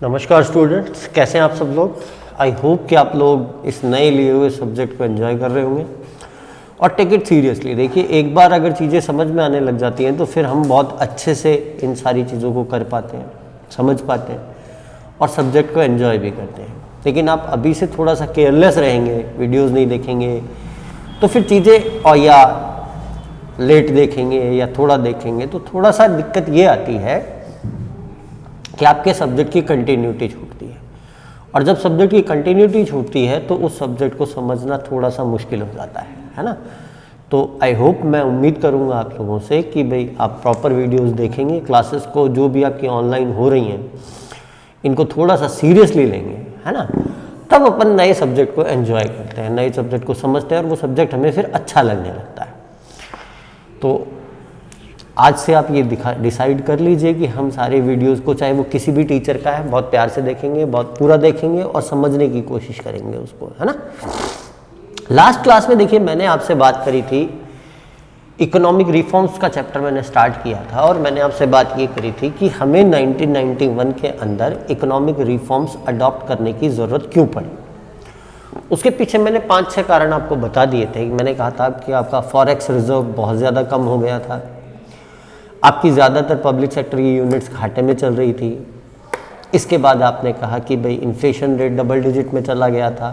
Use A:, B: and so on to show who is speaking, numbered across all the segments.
A: नमस्कार स्टूडेंट्स, कैसे हैं आप सब लोग। आई होप कि आप लोग इस नए लिए हुए सब्जेक्ट को एंजॉय कर रहे होंगे और टेक इट सीरियसली। देखिए, एक बार अगर चीज़ें समझ में आने लग जाती हैं तो फिर हम बहुत अच्छे से इन सारी चीज़ों को कर पाते हैं, समझ पाते हैं और सब्जेक्ट को एंजॉय भी करते हैं। लेकिन आप अभी से थोड़ा सा केयरलेस रहेंगे, वीडियोज़ नहीं देखेंगे तो फिर चीज़ें और या लेट देखेंगे या थोड़ा देखेंगे तो थोड़ा सा दिक्कत ये आती है कि आपके सब्जेक्ट की कंटिन्यूटी छूटती है। और जब सब्जेक्ट की कंटिन्यूटी छूटती है तो उस सब्जेक्ट को समझना थोड़ा सा मुश्किल हो जाता है ना। तो आई होप, मैं उम्मीद करूँगा आप लोगों से कि भाई आप प्रॉपर वीडियोस देखेंगे, क्लासेस को जो भी आपकी ऑनलाइन हो रही हैं इनको थोड़ा सा सीरियसली लेंगे, है ना। तब अपन नए सब्जेक्ट को एंजॉय करते हैं, नए सब्जेक्ट को समझते हैं और वो सब्जेक्ट हमें फिर अच्छा लगने लगता है। तो आज से आप ये डिसाइड कर लीजिए कि हम सारे वीडियोस को, चाहे वो किसी भी टीचर का है, बहुत प्यार से देखेंगे, बहुत पूरा देखेंगे और समझने की कोशिश करेंगे उसको, है ना। लास्ट क्लास में देखिए मैंने आपसे बात करी थी, इकोनॉमिक रिफॉर्म्स का चैप्टर मैंने स्टार्ट किया था और मैंने आपसे बात ये करी थी कि हमें 1991 के अंदर इकोनॉमिक रिफॉर्म्स अडॉप्ट करने की ज़रूरत क्यों पड़ी। उसके पीछे मैंने 5-6 कारण आपको बता दिए थे। मैंने कहा था कि आपका फॉरेक्स रिजर्व बहुत ज़्यादा कम हो गया था, आपकी ज़्यादातर पब्लिक सेक्टर की यूनिट्स घाटे में चल रही थी। इसके बाद आपने कहा कि भाई इन्फ्लेशन रेट डबल डिजिट में चला गया था,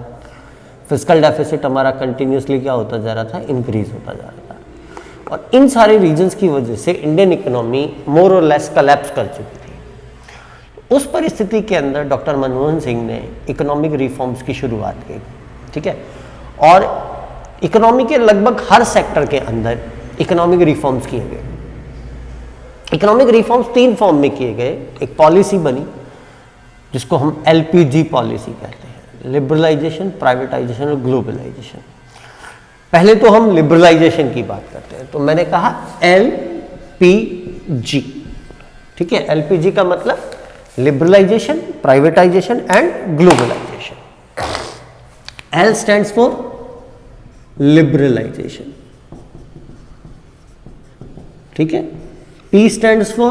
A: फिस्कल डेफिसिट हमारा कंटिन्यूसली क्या होता जा रहा था, इंक्रीज होता जा रहा था। और इन सारे रीजंस की वजह से इंडियन इकोनॉमी मोर और लेस कलैप्स कर चुकी थी। उस परिस्थिति के अंदर डॉक्टर मनमोहन सिंह ने इकोनॉमिक रिफॉर्म्स की शुरुआत की, ठीक है। और इकोनॉमी के लगभग हर सेक्टर के अंदर इकोनॉमिक रिफॉर्म्स किए गए। इकोनॉमिक रिफॉर्म्स 3 फॉर्म में किए गए। एक पॉलिसी बनी जिसको हम LPG पॉलिसी कहते हैं, लिबरलाइजेशन, प्राइवेटाइजेशन और ग्लोबलाइजेशन। पहले तो हम लिबरलाइजेशन की बात करते हैं, तो मैंने कहा LPG, ठीक है। LPG का मतलब liberalisation, privatisation and globalisation. L stands for liberalisation, ठीक है। P stands for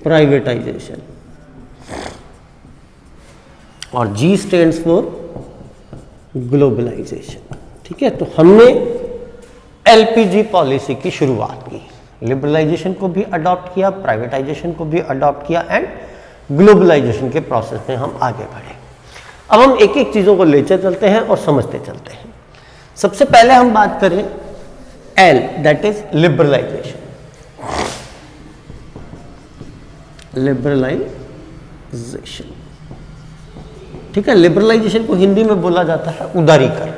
A: privatization और G stands for globalization, ठीक है। तो हमने LPG पॉलिसी की शुरुआत की, लिबरलाइजेशन को भी अडॉप्ट किया, प्राइवेटाइजेशन को भी अडॉप्ट किया एंड ग्लोबलाइजेशन के प्रोसेस में हम आगे बढ़े। अब हम एक एक चीज़ों को लेते चलते हैं और समझते चलते हैं। सबसे पहले हम बात करें L, that is liberalisation. Liberalisation, ठीक है। लिबरलाइजेशन को हिंदी में बोला जाता है उदारीकरण।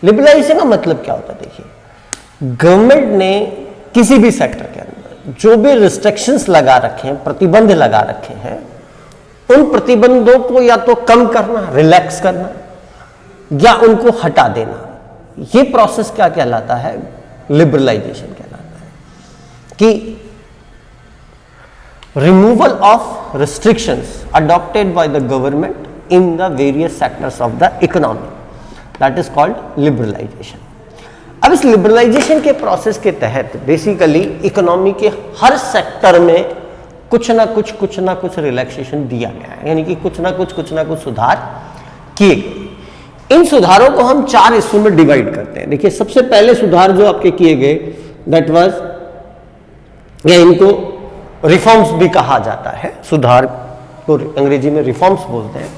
A: लिबरलाइजेशन का मतलब क्या होता है, देखिए, गवर्नमेंट ने किसी भी सेक्टर के अंदर जो भी रिस्ट्रिक्शंस लगा रखे हैं, प्रतिबंध लगा रखे हैं, उन प्रतिबंधों को या तो कम करना, रिलैक्स करना या उनको हटा देना, ये प्रोसेस क्या कहलाता है, लिबरलाइजेशन कहलाता है। कि removal of restrictions adopted by the government in the various sectors of the economy, that is called liberalization। अब इस लिबरलाइजेशन के प्रोसेस के तहत बेसिकली इकोनॉमी के हर सेक्टर में कुछ ना कुछ रिलैक्सेशन दिया गया है, यानी कि कुछ ना कुछ सुधार किए गए। इन सुधारों को हम 4 हिस्सों में डिवाइड करते हैं। देखिए, सबसे पहले सुधार जो आपके किए गए, दैट वाज, या इनको रिफॉर्म्स भी कहा जाता है, सुधार को अंग्रेजी में रिफॉर्म्स बोलते हैं।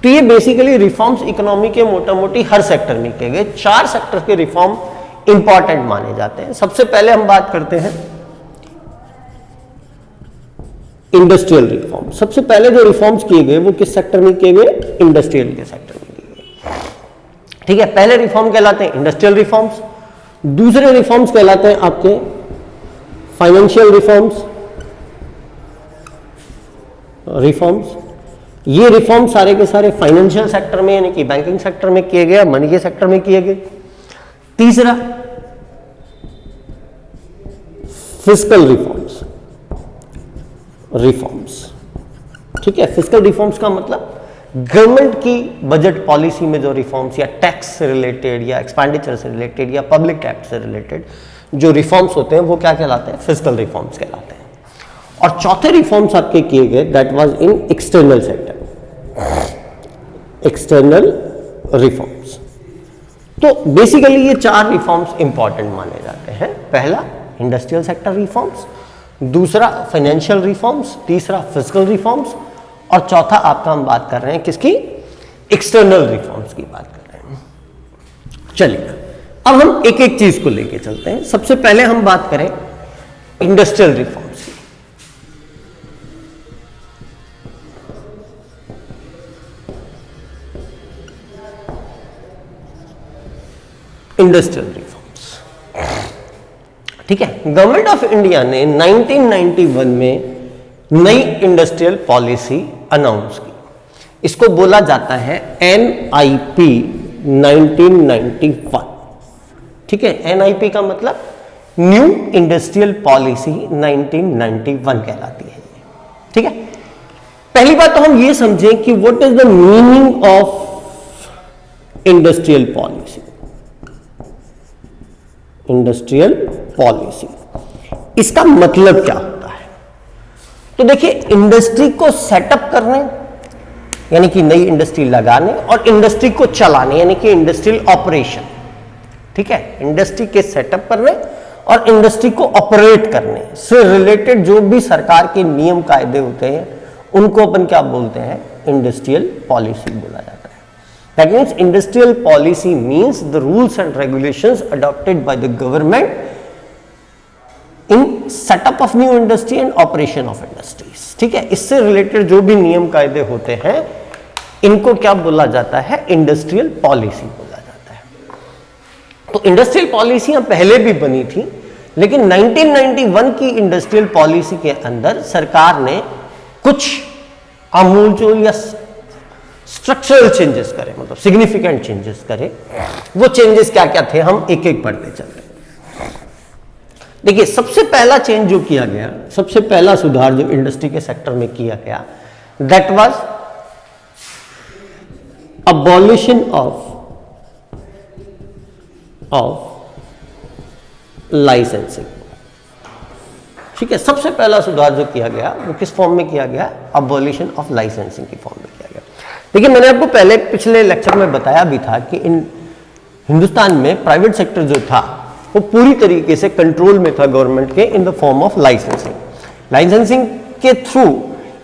A: तो ये बेसिकली रिफॉर्म्स इकोनॉमी के मोटा मोटी हर सेक्टर में किए गए। 4 सेक्टर के रिफॉर्म इंपॉर्टेंट माने जाते हैं। सबसे पहले हम बात करते हैं इंडस्ट्रियल रिफॉर्म। सबसे पहले जो रिफॉर्म्स किए गए वो किस सेक्टर में किए गए, इंडस्ट्रियल के सेक्टर में किए गए, ठीक है। पहले रिफॉर्म कहलाते हैं इंडस्ट्रियल रिफॉर्म्स। दूसरे रिफॉर्म्स कहलाते हैं आपके फाइनेंशियल रिफॉर्म्स। ये रिफॉर्म सारे के सारे फाइनेंशियल सेक्टर में, यानी कि बैंकिंग सेक्टर में किए गए, मनी के सेक्टर में किए गए। तीसरा, फिस्कल रिफॉर्म्स, ठीक है। फिस्कल रिफॉर्म्स का मतलब गवर्नमेंट की बजट पॉलिसी में जो रिफॉर्म्स या टैक्स से रिलेटेड या एक्सपेंडिचर से रिलेटेड या पब्लिक टैक्स से रिलेटेड जो रिफॉर्म्स होते हैं वो क्या कहलाते हैं, फिस्कल रिफॉर्म्स कहलाते हैं। और चौथे रिफॉर्म्स आपके किए गए that was in external sector, external reforms. तो बेसिकली ये 4 रिफॉर्म्स इंपॉर्टेंट माने जाते हैं। पहला इंडस्ट्रियल सेक्टर रिफॉर्म्स, दूसरा फाइनेंशियल रिफॉर्म्स, तीसरा फिजिकल रिफॉर्म्स, और चौथा आपका हम बात कर रहे हैं किसकी, एक्सटर्नल रिफॉर्म्स की बात कर रहे हैं। चलिए अब हम एक एक चीज को लेके चलते हैं। सबसे पहले हम बात करें इंडस्ट्रियल रिफॉर्म्स की। इंडस्ट्रियल रिफॉर्म्स, ठीक है। गवर्नमेंट ऑफ इंडिया ने 1991 में नई इंडस्ट्रियल पॉलिसी अनाउंस की। इसको बोला जाता है NIP 1991, ठीक है। NIP का मतलब न्यू इंडस्ट्रियल पॉलिसी 1991 कहलाती है, ठीक है। पहली बात तो हम ये समझें कि what is the meaning of industrial policy. Industrial policy, इसका मतलब क्या होता है? तो देखिए, इंडस्ट्री को सेटअप करने यानी कि नई इंडस्ट्री लगाने, और इंडस्ट्री को चलाने यानी कि इंडस्ट्रियल ऑपरेशन, ठीक है। इंडस्ट्री के सेटअप करने और इंडस्ट्री को ऑपरेट करने से रिलेटेड जो भी सरकार के नियम कायदे होते हैं उनको अपन क्या बोलते हैं, इंडस्ट्रियल पॉलिसी बोला जाता है। That means industrial policy means the rules and regulations adopted by the government in setup of new industry and operation of industries, ठीक है। इससे रिलेटेड जो भी नियम कायदे होते हैं इनको क्या बोला जाता है, इंडस्ट्रियल पॉलिसी बोला जाता है। तो इंडस्ट्रियल पॉलिसियां पहले भी बनी थी, लेकिन 1991 की इंडस्ट्रियल पॉलिसी के अंदर सरकार ने कुछ आमूलचूल या स्ट्रक्चरल चेंजेस करे, मतलब सिग्निफिकेंट चेंजेस करे। वो चेंजेस क्या क्या थे हम एक एक पढ़ते चलते हैं। देखिए, सबसे पहला चेंज जो किया गया, सबसे पहला सुधार जो इंडस्ट्री के सेक्टर में किया गया, that was abolition of licensing, ठीक है। सबसे पहला सुधार जो किया गया वो किस फॉर्म में किया गया, अबॉलिशन ऑफ लाइसेंसिंग की फॉर्म में किया गया। देखिए, मैंने आपको पहले पिछले लेक्चर में बताया भी था कि हिंदुस्तान में प्राइवेट सेक्टर जो था वो पूरी तरीके से कंट्रोल में था गवर्नमेंट के in the form of licensing. Licensing के through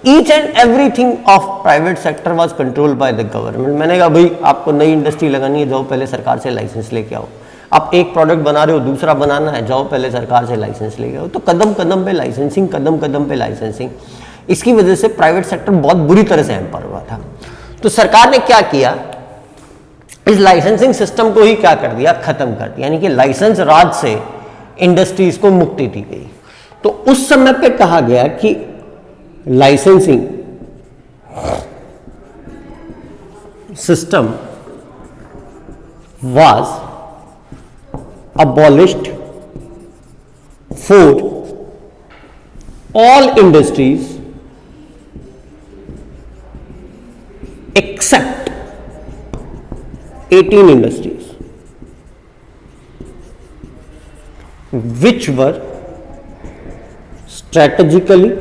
A: each and everything of private sector was controlled by the government. मैंने कहा भाई आपको नई इंडस्ट्री लगानी है, जाओ पहले सरकार से लाइसेंस लेके आओ। आप एक प्रोडक्ट बना रहे हो, दूसरा बनाना है, जाओ पहले सरकार से लाइसेंस लेके आओ। तो कदम कदम पे लाइसेंसिंग, कदम कदम पे लाइसेंसिंग। इसकी वजह से प्राइवेट सेक्टर बहुत बुरी तरह से हैम्पर हुआ था। तो सरकार ने क्या किया, इस लाइसेंसिंग सिस्टम को ही क्या कर दिया, खत्म कर दिया, यानी कि लाइसेंस राज से इंडस्ट्रीज को मुक्ति दी गई। तो उस समय पे कहा गया कि licensing system was abolished for all industries except 18 industries which were strategically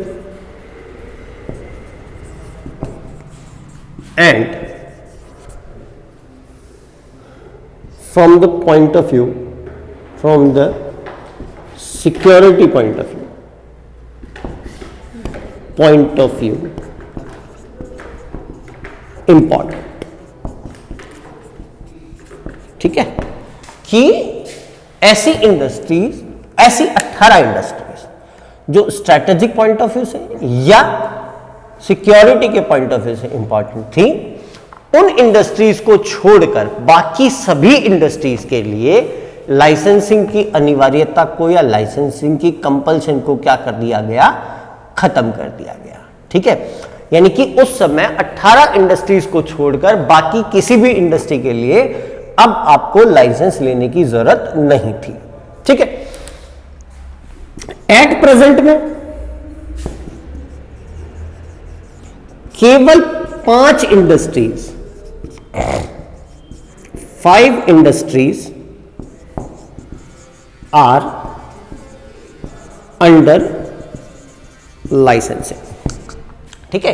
A: and from the point of view, from the security point of view important, ठीक है। कि ऐसी इंडस्ट्रीज, ऐसी 18 इंडस्ट्रीज जो स्ट्रैटेजिक पॉइंट ऑफ व्यू से या security के point of view से इंपॉर्टेंट थी, उन इंडस्ट्रीज को छोड़कर बाकी सभी इंडस्ट्रीज के लिए लाइसेंसिंग की अनिवार्यता को या लाइसेंसिंग की कंपल्शन को क्या कर दिया गया, खत्म कर दिया गया, ठीक है। यानी कि उस समय 18 इंडस्ट्रीज को छोड़कर बाकी किसी भी इंडस्ट्री के लिए अब आपको लाइसेंस लेने की जरूरत नहीं थी, ठीक है। एट प्रेजेंट में केवल 5 industries, 5 industries are under licensing. ठीक है,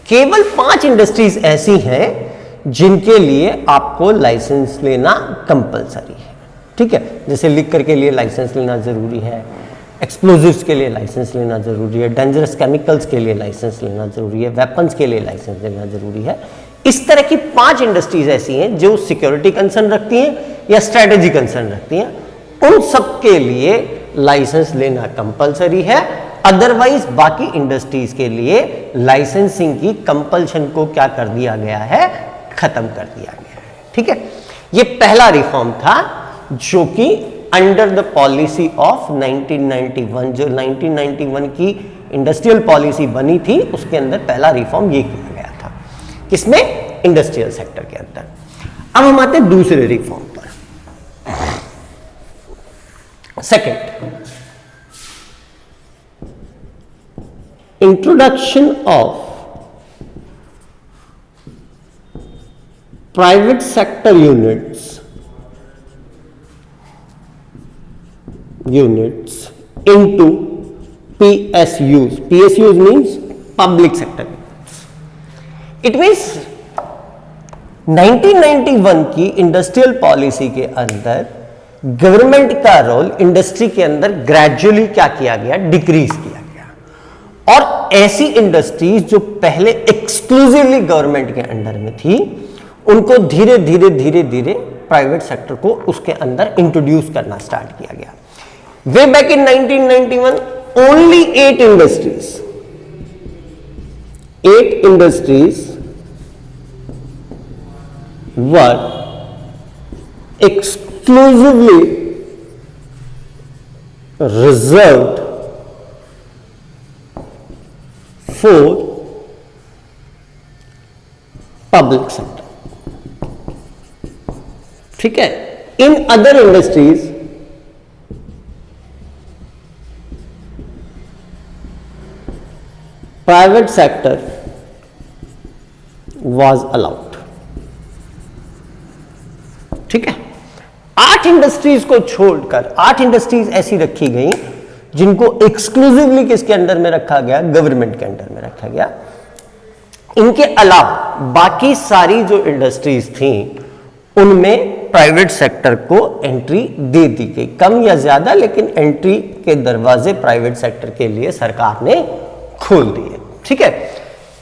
A: केवल 5 इंडस्ट्रीज ऐसी हैं जिनके लिए आपको लाइसेंस लेना कंपलसरी है। ठीक है, जैसे लिकर के लिए लाइसेंस लेना जरूरी है, एक्सप्लोजिव्स के लिए लाइसेंस लेना जरूरी है, डेंजरस केमिकल्स के लिए लाइसेंस लेना जरूरी है, वेपन्स के लिए लाइसेंस लेना जरूरी है। इस तरह की 5 इंडस्ट्रीज ऐसी हैं जो सिक्योरिटी कंसर्न रखती हैं या स्ट्रेटेजी कंसर्न रखती हैं, उन सब के लिए लाइसेंस लेना कंपलसरी है। अदरवाइज बाकी इंडस्ट्रीज के लिए लाइसेंसिंग की कंपल्शन को क्या कर दिया गया है, खत्म कर दिया गया है। ठीक है, ये पहला रिफॉर्म था जो कि अंडर द पॉलिसी ऑफ 1991, जो 1991 की इंडस्ट्रियल पॉलिसी बनी थी, उसके अंदर पहला रिफॉर्म ये किया गया था। किसमें? इंडस्ट्रियल सेक्टर के अंदर। अब हम आते हैं दूसरे रिफॉर्म पर। Second, introduction of private sector units into PSUs. PSUs means public sector units. It means 1991 की इंडस्ट्रियल पॉलिसी के अंदर गवर्नमेंट का रोल इंडस्ट्री के अंदर ग्रेजुअली क्या किया गया, डिक्रीज किया गया। और ऐसी इंडस्ट्रीज जो पहले एक्सक्लूसिवली गवर्नमेंट के अंडर में थी, उनको धीरे धीरे धीरे धीरे प्राइवेट सेक्टर को उसके अंदर इंट्रोड्यूस करना स्टार्ट किया गया। Way back in 1991, only 8 industries were exclusively reserved for public sector. ठीक है, in other industries private sector was allowed। ठीक है, 8 इंडस्ट्रीज को छोड़कर 8 इंडस्ट्रीज ऐसी रखी गई जिनको एक्सक्लूसिवली किसके अंडर में रखा गया, गवर्नमेंट के अंडर में रखा गया। इनके अलावा बाकी सारी जो इंडस्ट्रीज थी उनमें प्राइवेट सेक्टर को एंट्री दे दी गई, कम या ज्यादा, लेकिन एंट्री के दरवाजे प्राइवेट सेक्टर के लिए सरकार ने खोल दिए। ठीक है,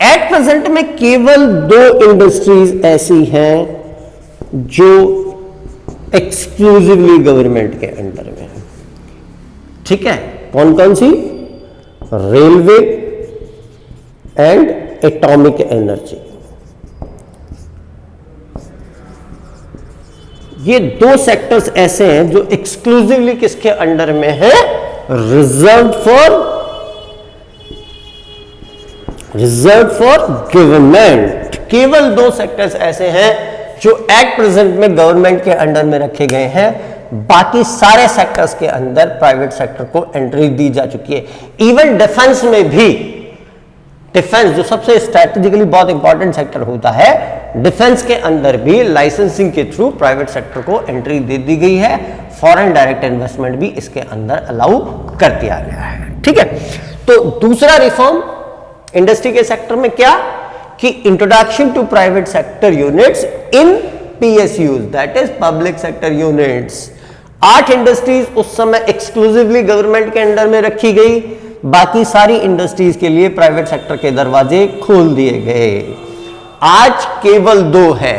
A: एट प्रेजेंट में केवल 2 इंडस्ट्रीज ऐसी हैं जो एक्सक्लूसिवली गवर्नमेंट के अंडर में है। ठीक है, कौन कौन सी? Railway and atomic energy. ये 2 सेक्टर्स ऐसे हैं जो एक्सक्लूसिवली किसके अंडर में है, रिजर्व फॉर गवर्नमेंट। केवल 2 सेक्टर्स ऐसे हैं जो एट प्रेजेंट में गवर्नमेंट के अंडर में रखे गए हैं, बाकी सारे सेक्टर्स के अंदर प्राइवेट सेक्टर को एंट्री दी जा चुकी है। इवन डिफेंस में भी, डिफेंस जो सबसे स्ट्रैटेजिकली बहुत इंपॉर्टेंट सेक्टर होता है, डिफेंस के अंदर भी लाइसेंसिंग के थ्रू प्राइवेट सेक्टर को एंट्री दे दी गई है। फॉरेन डायरेक्ट इन्वेस्टमेंट भी इसके अंदर अलाउ कर दिया गया है। ठीक है, तो दूसरा रिफॉर्म इंडस्ट्री के सेक्टर में क्या कि introduction to private sector units in PSUs, that is public sector units. 8 industries उस समय एक्सक्लूसिवली गवर्नमेंट के अंडर में रखी गई, बाकी सारी इंडस्ट्रीज के लिए प्राइवेट सेक्टर के दरवाजे खोल दिए गए। आज केवल 2 है।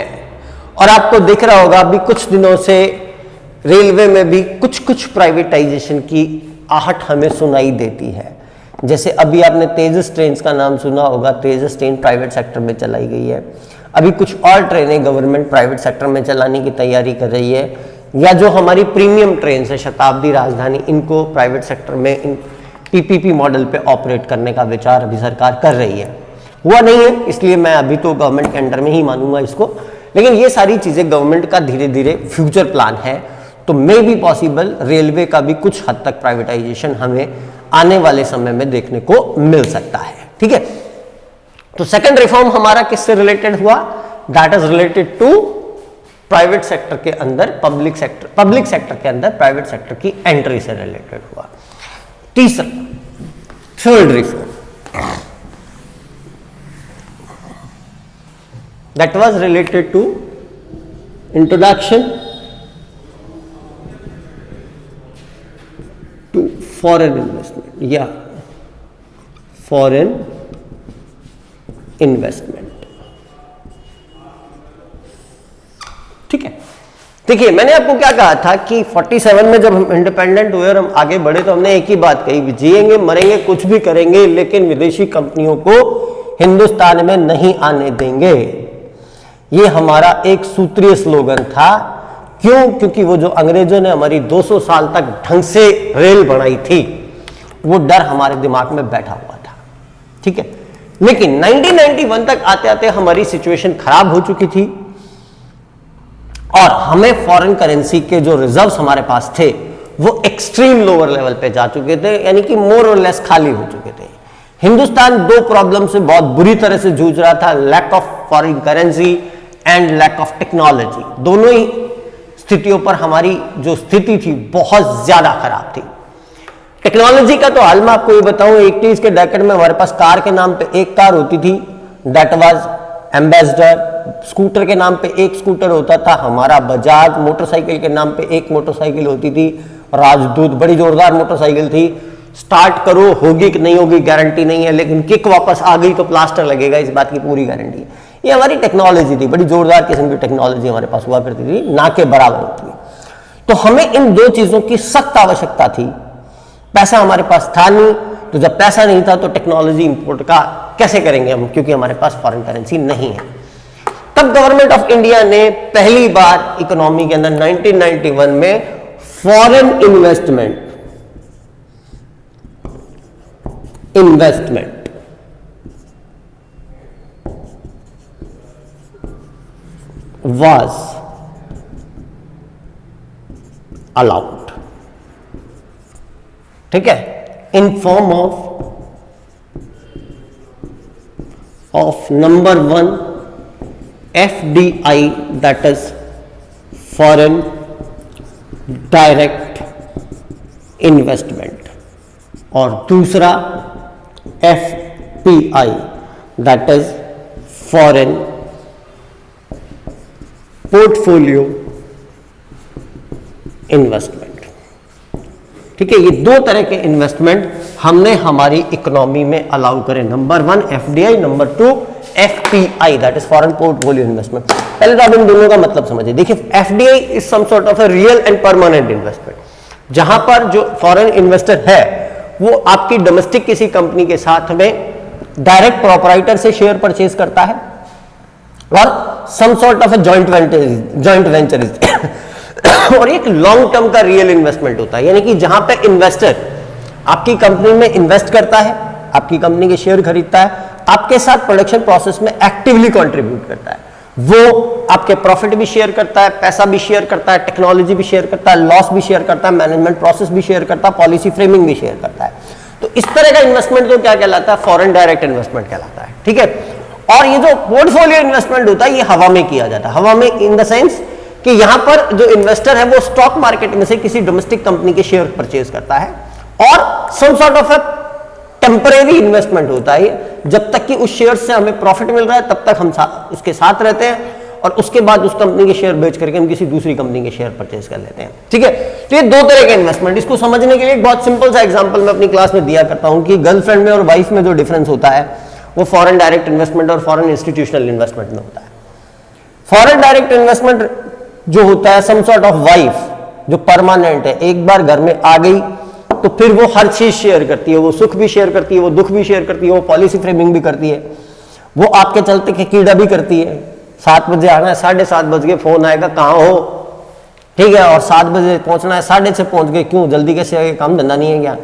A: और आपको दिख रहा होगा अभी कुछ दिनों से रेलवे में भी कुछ कुछ प्राइवेटाइजेशन की आहट हमें सुनाई देती है। जैसे अभी आपने तेजस ट्रेन का नाम सुना होगा, तेजस ट्रेन प्राइवेट सेक्टर में चलाई गई है। अभी कुछ और ट्रेनें गवर्नमेंट प्राइवेट सेक्टर में चलाने की तैयारी कर रही है, या जो हमारी प्रीमियम ट्रेन है शताब्दी, राजधानी, इनको प्राइवेट सेक्टर में इन PPP मॉडल पे ऑपरेट करने का विचार अभी सरकार कर रही है। हुआ नहीं है, इसलिए मैं अभी तो गवर्नमेंट के अंडर में ही मानूंगा इसको, लेकिन ये सारी चीजें गवर्नमेंट का धीरे धीरे फ्यूचर प्लान है। तो मे बी पॉसिबल रेलवे का भी कुछ हद तक प्राइवेटाइजेशन हमें आने वाले समय में देखने को मिल सकता है। ठीक है, तो सेकंड रिफॉर्म हमारा किससे रिलेटेड हुआ? That is related to private sector के अंदर पब्लिक सेक्टर के अंदर प्राइवेट सेक्टर की एंट्री से रिलेटेड हुआ। तीसरा, third reform, that was related to introduction to foreign investment या फॉरेन इन्वेस्टमेंट। ठीक है, देखिए मैंने आपको क्या कहा था कि 47 में जब हम इंडिपेंडेंट हुए और हम आगे बढ़े तो हमने एक ही बात कही, जिएंगे मरेंगे कुछ भी करेंगे लेकिन विदेशी कंपनियों को हिंदुस्तान में नहीं आने देंगे। ये हमारा एक सूत्रीय स्लोगन था। क्यों? क्योंकि वो जो अंग्रेजों ने हमारी 200 साल तक ढंग से रेल बनाई थी, वो डर हमारे दिमाग में बैठा हुआ था। ठीक है, लेकिन 1991 तक आते आते हमारी सिचुएशन खराब हो चुकी थी और हमें फॉरेन करेंसी के जो रिजर्व्स हमारे पास थे वो एक्सट्रीम लोअर लेवल पे जा चुके थे, यानी कि मोर और लेस खाली हो चुके थे। हिंदुस्तान दो प्रॉब्लम से बहुत बुरी तरह से जूझ रहा था, lack of foreign currency and lack of technology. दोनों ही स्थितियों पर हमारी जो स्थिति थी बहुत ज्यादा खराब थी। टेक्नोलॉजी का तो हाल मैं आपको ये बताऊं, 80s के डेकेड में हमारे पास कार के नाम पे एक कार होती थी, दैट वाज एम्बेसडर। स्कूटर के नाम पे एक स्कूटर होता था हमारा बजाज। मोटरसाइकिल के नाम पे एक मोटरसाइकिल होती थी राजदूत, बड़ी जोरदार मोटरसाइकिल थी। स्टार्ट करो, होगी कि नहीं होगी गारंटी नहीं है, लेकिन किक वापस आ गई तो प्लास्टर लगेगा, इस बात की पूरी गारंटी है। ये हमारी टेक्नोलॉजी थी, बड़ी जोरदार किस्म की टेक्नोलॉजी हमारे पास हुआ करती थी, ना के बराबर होती है। तो हमें इन दो चीजों की सख्त आवश्यकता थी। पैसा हमारे पास था नहीं, तो जब पैसा नहीं था तो टेक्नोलॉजी इंपोर्ट का कैसे करेंगे हम, क्योंकि हमारे पास फॉरेन करेंसी नहीं है। तब गवर्नमेंट ऑफ इंडिया ने पहली बार इकोनॉमी के अंदर 1991 में फॉरेन इन्वेस्टमेंट was allowed, ठीक है, in form of number one FDI, that is foreign direct investment, और दूसरा FPI, that is foreign portfolio investment. ठीक है, ये दो तरह के इन्वेस्टमेंट हमने हमारी इकोनॉमी में अलाउ करे। Number one FDI, number two FPI, that is foreign portfolio investment. पहले तो आप इन दोनों का मतलब समझिए। देखिए, FDI is some sort of a real and permanent investment, जहां पर जो फॉरेन इन्वेस्टर है वो आपकी डोमेस्टिक किसी कंपनी के साथ में डायरेक्ट प्रोपराइटर से शेयर परचेज करता है और some sort of joint venture और एक लॉन्ग टर्म का रियल इन्वेस्टमेंट होता है, यानी कि जहां पे इन्वेस्टर आपकी कंपनी में इन्वेस्ट करता है, आपकी कंपनी के शेयर खरीदता है, आपके साथ प्रोडक्शन प्रोसेस में एक्टिवली कंट्रीब्यूट करता है। वो आपके प्रॉफिट भी शेयर करता है, पैसा भी शेयर करता है, टेक्नोलॉजी भी शेयर करता है, लॉस भी शेयर करता है, मैनेजमेंट प्रोसेस भी शेयर करता है, पॉलिसी फ्रेमिंग भी शेयर करता है। तो इस तरह का इन्वेस्टमेंट को क्या कहलाता है? फॉरेन डायरेक्ट इन्वेस्टमेंट कहलाता है। ठीक है, और ये जो पोर्टफोलियो इन्वेस्टमेंट होता है ये हवा में किया जाता है। हवा में इन द सेंस कि यहां पर जो इन्वेस्टर है वो स्टॉक मार्केट में से किसी डोमेस्टिक कंपनी के शेयर परचेज करता है और some sort of a temporary investment होता है। जब तक कि उस शेयर से हमें प्रॉफिट मिल रहा है तब तक हम उसके साथ रहते हैं और उसके बाद उस कंपनी के शेयर बेच करके हम किसी दूसरी कंपनी के शेयर परचेज कर लेते हैं। ठीक है, तो ये दो तरह के इन्वेस्टमेंट। इसको समझने के लिए एक बहुत सिंपल सा एग्जांपल मैं अपनी क्लास में दिया करता हूं कि गर्लफ्रेंड में और वाइफ में जो डिफरेंस होता है वो फॉरेन डायरेक्ट इन्वेस्टमेंट और फॉरेन इंस्टीट्यूशनल इन्वेस्टमेंट में होता है। फॉरेन डायरेक्ट इन्वेस्टमेंट जो होता है सम सॉर्ट ऑफ वाइफ जो परमानेंट है, एक बार घर में आ गई तो फिर वो हर चीज शेयर करती है, वो सुख भी शेयर करती है, वो दुख भी शेयर करती है, वो पॉलिसी फ्रेमिंग भी करती है, वो आपके चलते के कीड़ा भी करती है। 7 बजे आना है, 7:30 बज गए, फोन आएगा कहाँ हो, ठीक है, और 7 बजे पहुंचना है, 6:30 पहुंच गए, क्यों, जल्दी कैसे आगे, काम धंधा नहीं है क्या?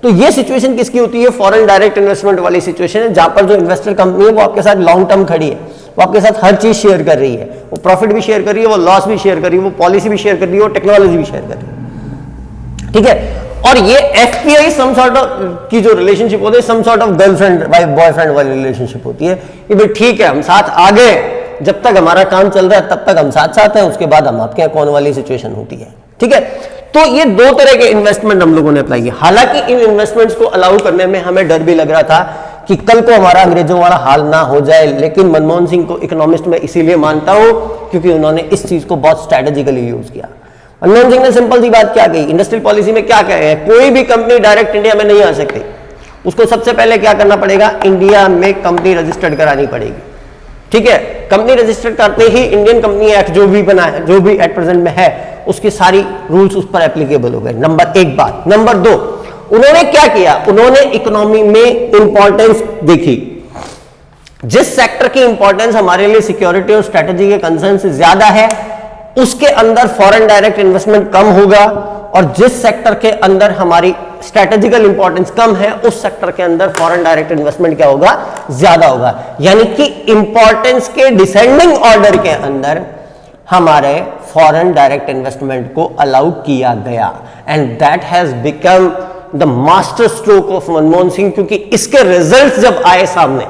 A: तो ये सिचुएशन किसकी होती है? फॉरेन डायरेक्ट इन्वेस्टमेंट वाली सिचुएशन है, जहां पर जो इन्वेस्टर कंपनी है वो आपके साथ लॉन्ग टर्म खड़ी है, वो आपके साथ हर चीज शेयर कर रही है, वो प्रॉफिट भी शेयर कर रही है, वो लॉस भी शेयर कर रही है, वो पॉलिसी भी शेयर कर रही है, वो टेक्नोलॉजी भी शेयर कर रही है। ठीक है, और ये एफपीआई सम सॉर्ट ऑफ की जो रिलेशनशिप होती है some sort of girlfriend wife boyfriend वाली रिलेशनशिप होती है कि भाई ठीक है हम साथ आ गए, जब तक हमारा काम चल रहा है तब तक हम साथ साथ हैं, उसके बाद हम आपके यहाँ कौन वाली सिचुएशन होती है। ठीक है, तो ये दो तरह के इन्वेस्टमेंट हम लोगों ने अप्लाई किया। हालांकि इन इन्वेस्टमेंट्स को अलाउ करने में हमें डर भी लग रहा था कि कल को हमारा अंग्रेजों वाला हाल ना हो जाए। लेकिन मनमोहन सिंह को इकोनॉमिस्ट में इसीलिए मानता हूं क्योंकि उन्होंने इस चीज को बहुत स्ट्रेटेजिकली यूज किया। मनमोहन सिंह ने सिंपल सी बात क्या कही, इंडस्ट्रियल पॉलिसी में क्या कहे, कोई भी कंपनी डायरेक्ट इंडिया में नहीं आ सकती, उसको सबसे पहले क्या करना पड़ेगा, इंडिया में कंपनी रजिस्टर्ड करानी पड़ेगी। ठीक है, कंपनी रजिस्टर्ड करते ही इंडियन कंपनी एक्ट जो भी बना है, जो भी एट प्रेजेंट में है, उसकी सारी रूल्स उस पर एप्लीकेबल हो गए। नंबर एक बात। नंबर दो, उन्होंने क्या किया, उन्होंने इकोनॉमी में इंपॉर्टेंस देखी। जिस सेक्टर की इंपॉर्टेंस हमारे लिए सिक्योरिटी और स्ट्रेटेजी के कंसर्न से ज्यादा है, उसके अंदर फॉरेन डायरेक्ट इन्वेस्टमेंट कम होगा, और जिस सेक्टर के अंदर हमारी स्ट्रेटेजिकल इंपॉर्टेंस कम है, उस सेक्टर के अंदर फॉरेन डायरेक्ट इन्वेस्टमेंट क्या होगा, ज्यादा होगा। यानी कि इंपॉर्टेंस के डिसेंडिंग ऑर्डर के अंदर हमारे फॉरेन डायरेक्ट इन्वेस्टमेंट को अलाउ किया गया, and that has become the master stroke of Manmohan Singh. क्योंकि इसके रिजल्ट्स जब आए सामने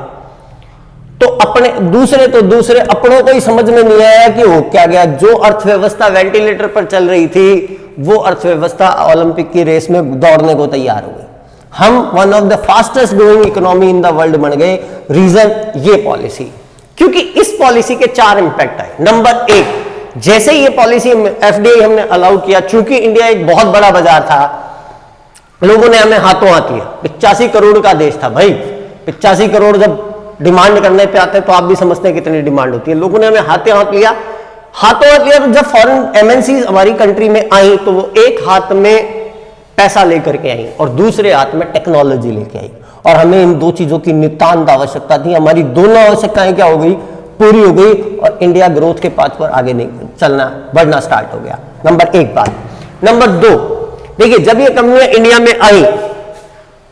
A: तो अपने दूसरे अपनों को ही समझ में नहीं आया कि हो क्या गया। जो अर्थव्यवस्था वेंटिलेटर पर चल रही थी, वो अर्थव्यवस्था ओलंपिक की रेस में दौड़ने को तैयार हो गई। हम one of the fastest growing economy in the world बन गए। रीजन ये पॉलिसी, क्योंकि इस पॉलिसी के 4 इंपैक्ट आए। नंबर 1, जैसे ये पॉलिसी एफडीआई हमने अलाउ किया, चूंकि इंडिया एक बहुत बड़ा बाजार था, लोगों ने हमें हाथों हाथ लिया। 85 करोड़ का देश था भाई, 85 करोड़ जब डिमांड करने पे आते हैं तो आप भी समझते हैं कितनी डिमांड होती है। लोगों ने हमें हाथों हाथ लिया। तो जब फॉरेन एमएनसीज हमारी कंट्री में आई तो वो एक हाथ में पैसा लेकर के आई और दूसरे हाथ में टेक्नोलॉजी लेके आई, और हमें इन दो चीजों की नितांत आवश्यकता थी। हमारी दोनों आवश्यकताएं क्या हो गई, पूरी हो गई, और इंडिया ग्रोथ के पाथ पर आगे नहीं चलना, बढ़ना स्टार्ट हो गया। नंबर 1 बात। नंबर 2, देखिए जब ये कंपनियां इंडिया में आई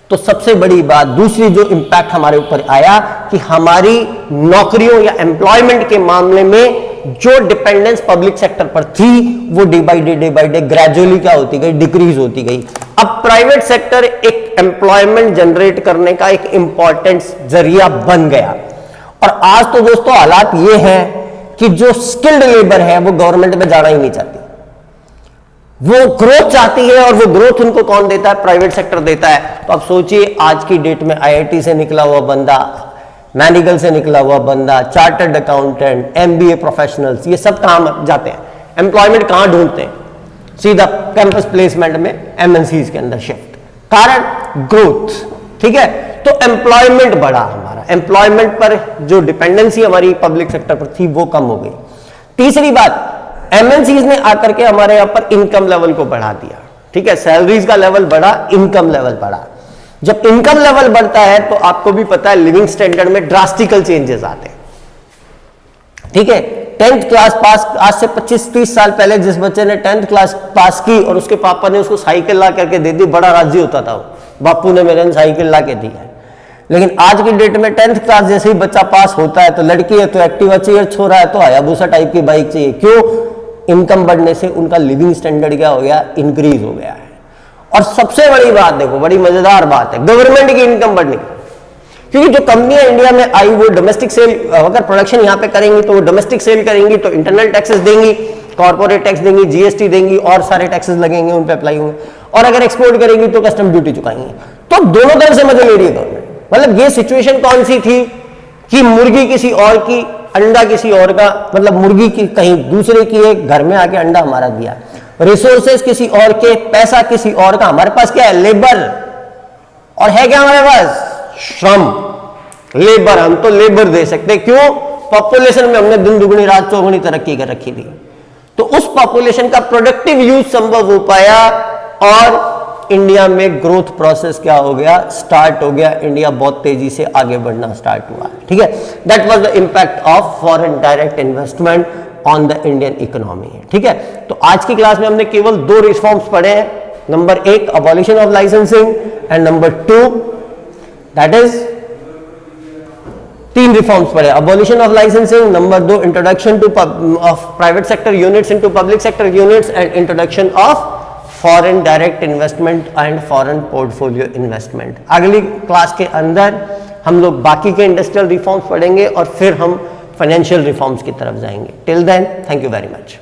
A: तो सबसे बड़ी बात, दूसरी जो इंपैक्ट हमारे ऊपर आया कि हमारी नौकरियों या एम्प्लॉयमेंट के मामले में जो डिपेंडेंस पब्लिक सेक्टर पर थी, वो डे बाय डे ग्रेजुअली क्या होती गई, डिक्रीज होती गई। अब प्राइवेट सेक्टर एक एम्प्लॉयमेंट जनरेट करने का एक इंपॉर्टेंट जरिया बन गया। और आज तो दोस्तों हालात ये हैं कि जो स्किल्ड लेबर है वो गवर्नमेंट में जाना ही नहीं चाहती, वो ग्रोथ चाहती है, और वो ग्रोथ उनको कौन देता है, प्राइवेट सेक्टर देता है। तो अब सोचिए आज की डेट में आईआईटी से निकला हुआ बंदा, मैडिकल से निकला हुआ बंदा, चार्टर्ड अकाउंटेंट, एमबीए प्रोफेशनल्स, ये सब कहां जाते हैं, एम्प्लॉयमेंट कहां ढूंढते हैं, सीधा कैंपस प्लेसमेंट में एमएनसीज के अंदर शिफ्ट। कारण ग्रोथ, ठीक है। तो एम्प्लॉयमेंट बढ़ा, हमारा एम्प्लॉयमेंट पर जो डिपेंडेंसी हमारी पब्लिक सेक्टर पर थी वो कम हो गई। तीसरी बात, एमएनसीज ने आकर के हमारे यहां पर इनकम लेवल को बढ़ा दिया, ठीक है। सैलरीज का लेवल बढ़ा, इनकम लेवल बढ़ा। जब इनकम लेवल बढ़ता है तो आपको भी पता है लिविंग स्टैंडर्ड में ड्रास्टिकल चेंजेस आते हैं, ठीक है। 10th क्लास पास, आज से 25-30 साल पहले जिस बच्चे ने 10th क्लास पास की और उसके पापा ने उसको साइकिल ला करके दे दी, बड़ा राजी होता था, बापू ने मेरे साइकिल ला के दी है। लेकिन आज की डेट में 10th क्लास जैसे ही बच्चा पास होता है तो लड़की है तो एक्टिवा चाहिए, छोरा है तो हायाबुसा टाइप की बाइक चाहिए। क्यों? इनकम बढ़ने से उनका लिविंग स्टैंडर्ड क्या हो गया, इंक्रीज हो गया है। और सबसे बड़ी बात देखो, बड़ी मजेदार बात है, गवर्नमेंट की इनकम बढ़ने की। क्योंकि जो कंपनियां इंडिया में आई वो डोमेस्टिक सेल, अगर प्रोडक्शन यहां पे करेंगी तो वो डोमेस्टिक सेल करेंगी, तो इंटरनल टैक्सेस देंगी, कॉर्पोरेट टैक्स देंगी, जीएसटी देंगी, और सारे टैक्सेस लगेंगे, उन पे अप्लाई होंगे। और अगर एक्सपोर्ट करेंगी तो कस्टम ड्यूटी चुकाएंगी। तो दोनों तरफ से मजे ले रही है गवर्नमेंट। मतलब ये सिचुएशन कौन सी थी कि मुर्गी किसी और की, अंडा किसी और का, मतलब मुर्गी की कहीं दूसरे की एक घर में आके अंडा हमारा दिया, रिसोर्सेज किसी और के, पैसा किसी और का। हमारे पास क्या है, लेबर, और है क्या हमारे पास, श्रम, लेबर। हम तो लेबर दे सकते, क्यों? पॉपुलेशन में हमने दिन दुगनी रात चौगुनी तरक्की कर रखी थी, तो उस पॉपुलेशन का प्रोडक्टिव यूज संभव हो पाया, और इंडिया में ग्रोथ प्रोसेस क्या हो गया, स्टार्ट हो गया। इंडिया बहुत तेजी से आगे बढ़ना स्टार्ट हुआ, ठीक है। That was the impact of foreign direct investment on the Indian economy, ठीक है। तो आज की क्लास में हमने केवल 2 रिफॉर्म्स पढ़े हैं। Number 1 abolition of licensing, and number 2 that is 3 reforms पढ़े, abolition of licensing, number 2 introduction to of private sector units into public sector units, and introduction of foreign direct investment and foreign portfolio investment. अगली class के अंदर हम लोग बाकी के industrial reforms पढ़ेंगे और फिर हम फाइनेंशियल रिफॉर्म्स की तरफ जाएंगे। Till then, thank you very much.